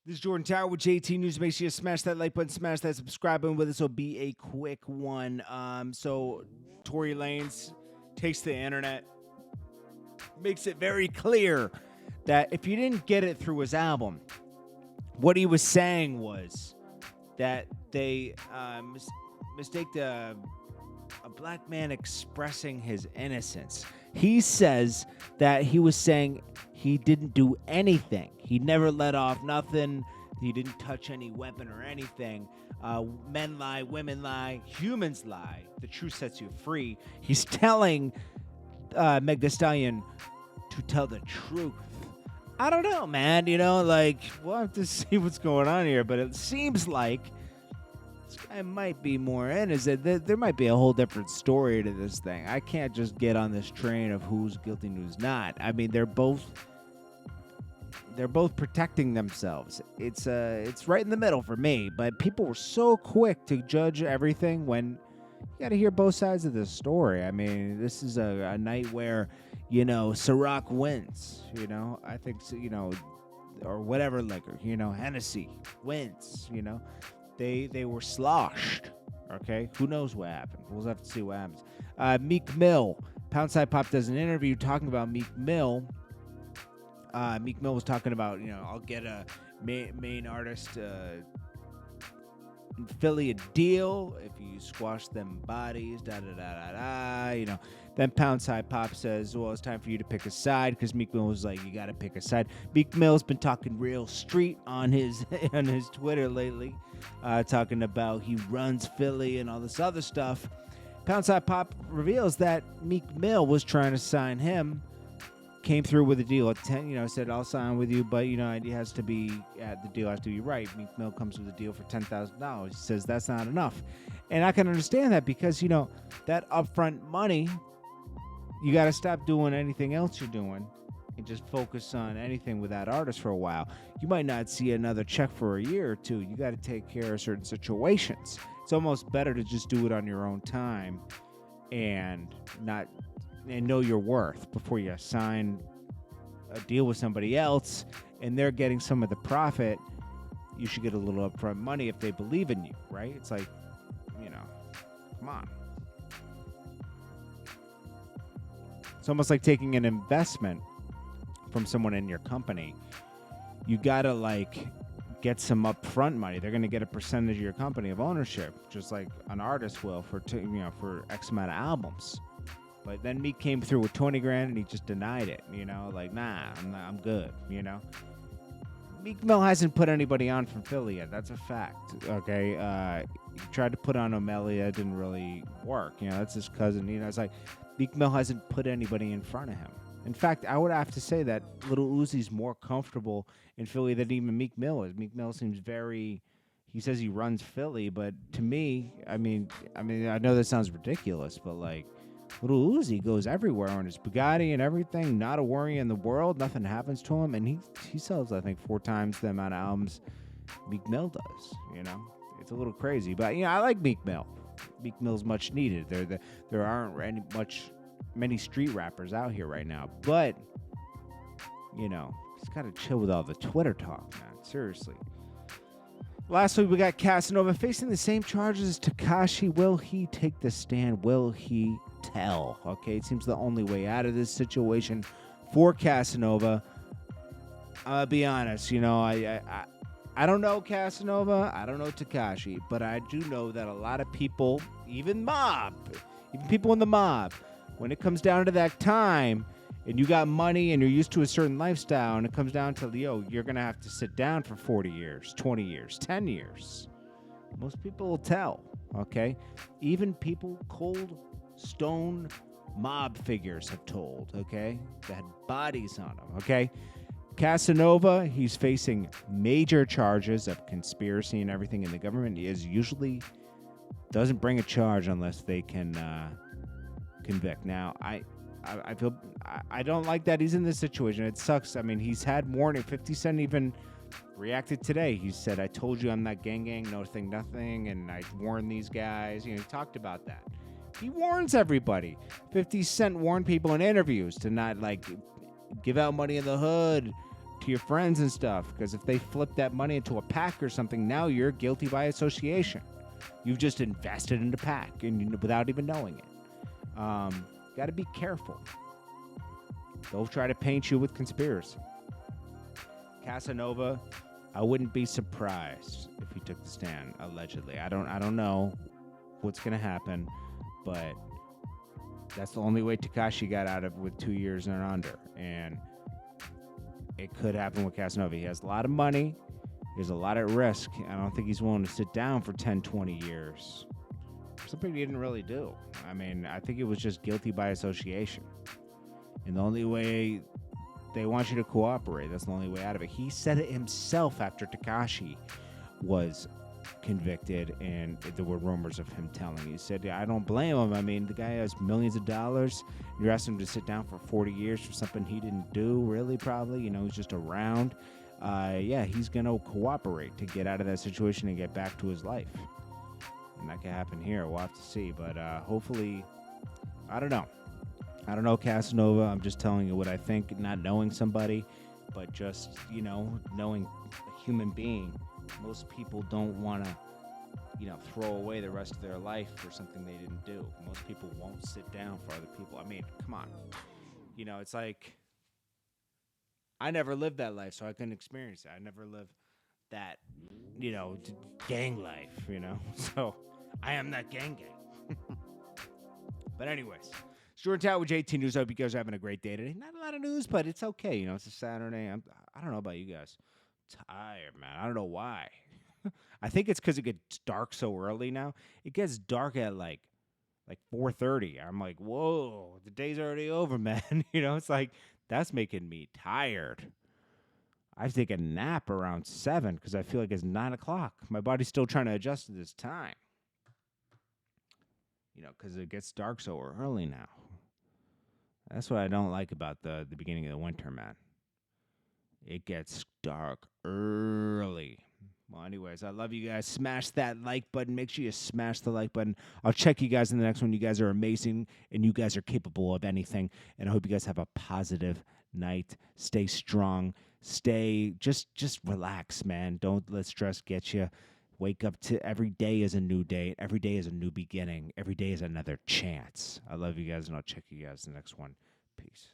This is Jordan Tower with JT News. Make sure you smash that like button, smash that subscribe button with us. It'll be a quick one. So Tory Lanez takes the internet, makes it very clear that if you didn't get it through his album, what he was saying was that they mistaked a black man expressing his innocence. He says that he was saying he didn't do anything. He never let off nothing. He didn't touch any weapon or anything. Men lie, women lie, humans lie. The truth sets you free. He's telling Meg Thee Stallion to tell the truth. I don't know, man. We'll have to see what's going on here. But it seems like this guy might be more in. There might be a whole different story to this thing. I can't just get on this train of who's guilty and who's not. I mean, they're both protecting themselves. It's right in the middle for me. But people were so quick to judge everything when you got to hear both sides of this story. I mean, this is a night where, Ciroc wins. I think, or whatever liquor, Hennessy wins, They were sloshed, okay? Who knows what happened? We'll have to see what happens. Meek Mill. Puondside Pop does an interview talking about Meek Mill. Meek Mill was talking about, I'll get a main artist in Philly a deal if you squash them bodies, da-da-da-da-da, Then Puondside Pop says, well, it's time for you to pick a side, because Meek Mill was like, you got to pick a side. Meek Mill's been talking real street on his Twitter lately, talking about he runs Philly and all this other stuff. Puondside Pop reveals that Meek Mill was trying to sign him, came through with a deal at 10, said, I'll sign with you, but, it has to be, the deal has to be right. Meek Mill comes with a deal for $10,000. He says that's not enough. And I can understand that because, that upfront money, you got to stop doing anything else you're doing and just focus on anything with that artist for a while. You might not see another check for a year or two. You got to take care of certain situations. It's almost better to just do it on your own time and know your worth before you sign a deal with somebody else and they're getting some of the profit. You should get a little upfront money if they believe in you, right? It's like, come on. It's almost like taking an investment from someone in your company. You gotta get some upfront money. They're gonna get a percentage of your company of ownership, just like an artist will for X amount of albums. But then Meek came through with $20,000 and he just denied it. Nah, I'm good. Meek Mill hasn't put anybody on from Philly yet. That's a fact. Okay, he tried to put on Omelia, didn't really work. That's his cousin. It's like Meek Mill hasn't put anybody in front of him. In fact, I would have to say that Lil Uzi's more comfortable in Philly than even Meek Mill is. Meek Mill seems he says he runs Philly, but to me, I mean, I know that sounds ridiculous, but Lil Uzi goes everywhere on his Bugatti and everything, not a worry in the world, nothing happens to him, and he sells, I think, 4 times the amount of albums Meek Mill does, It's a little crazy, but, I like Meek Mill. Meek Mill's much needed. There aren't many street rappers out here right now, but, he's got to chill with all the Twitter talk, man, seriously. Last week, we got Casanova facing the same charges as Tekashi. Will he take the stand? Will he tell? Okay, it seems the only way out of this situation for Casanova. I'll be honest, I don't know Casanova, I don't know Tekashi, but I do know that a lot of people, even people in the mob, when it comes down to that time, and you got money and you're used to a certain lifestyle, and it comes down to, you're going to have to sit down for 40 years, 20 years, 10 years. Most people will tell, okay? Even people, cold, stone mob figures have told, okay? That had bodies on them, okay? Casanova, he's facing major charges of conspiracy and everything, and the government usually doesn't bring a charge unless they can convict. Now, I feel I don't like that he's in this situation. It sucks. I mean, he's had warning. 50 Cent even reacted today. He said, I told you I'm not gang, nothing, and I warned these guys. He talked about that. He warns everybody. 50 Cent warned people in interviews to not, give out money in the hood, to your friends and stuff, because if they flip that money into a pack or something, now you're guilty by association. You've just invested in the pack and without even knowing it. Got to be careful. They'll try to paint you with conspiracy. Casanova, I wouldn't be surprised if he took the stand, allegedly. I don't know what's going to happen, but that's the only way Tekashi got out of it with 2 years and under. And it could happen with Casanova. He has a lot of money. There's a lot at risk. I don't think he's willing to sit down for 10, 20 years. Something he didn't really do. I mean, I think it was just guilty by association. And the only way they want you to cooperate, that's the only way out of it. He said it himself after Tekashi was convicted and there were rumors of him telling. He said, I don't blame him. I mean, the guy has millions of dollars. You're asking him to sit down for 40 years for something he didn't do, really, probably. He's just around. Yeah, he's going to cooperate to get out of that situation and get back to his life. And that could happen here. We'll have to see. But hopefully, I don't know. I don't know, Casanova. I'm just telling you what I think, not knowing somebody, but just, knowing a human being. Most people don't want to, throw away the rest of their life for something they didn't do. Most people won't sit down for other people. I mean, come on. It's like, I never lived that life, so I couldn't experience it. I never lived that, gang life, So, I am that gang. But anyways, it's JordanTower with JT News. I hope you guys are having a great day today. Not a lot of news, but it's okay. It's a Saturday. I don't know about you guys. Tired, man. I don't know why. I think it's because it gets dark so early now. It gets dark at like 4:30. I'm like, whoa, the day's already over, man. It's like, that's making me tired. I have to take a nap around 7 because I feel like it's 9 o'clock. My body's still trying to adjust to this time. Because it gets dark so early now. That's what I don't like about the beginning of the winter, man. It gets dark early. Well, anyways, I love you guys. Smash that like button. Make sure you smash the like button. I'll check you guys in the next one. You guys are amazing, and you guys are capable of anything. And I hope you guys have a positive night. Stay strong. Just relax, man. Don't let stress get you. Wake up to every day is a new day. Every day is a new beginning. Every day is another chance. I love you guys, and I'll check you guys in the next one. Peace.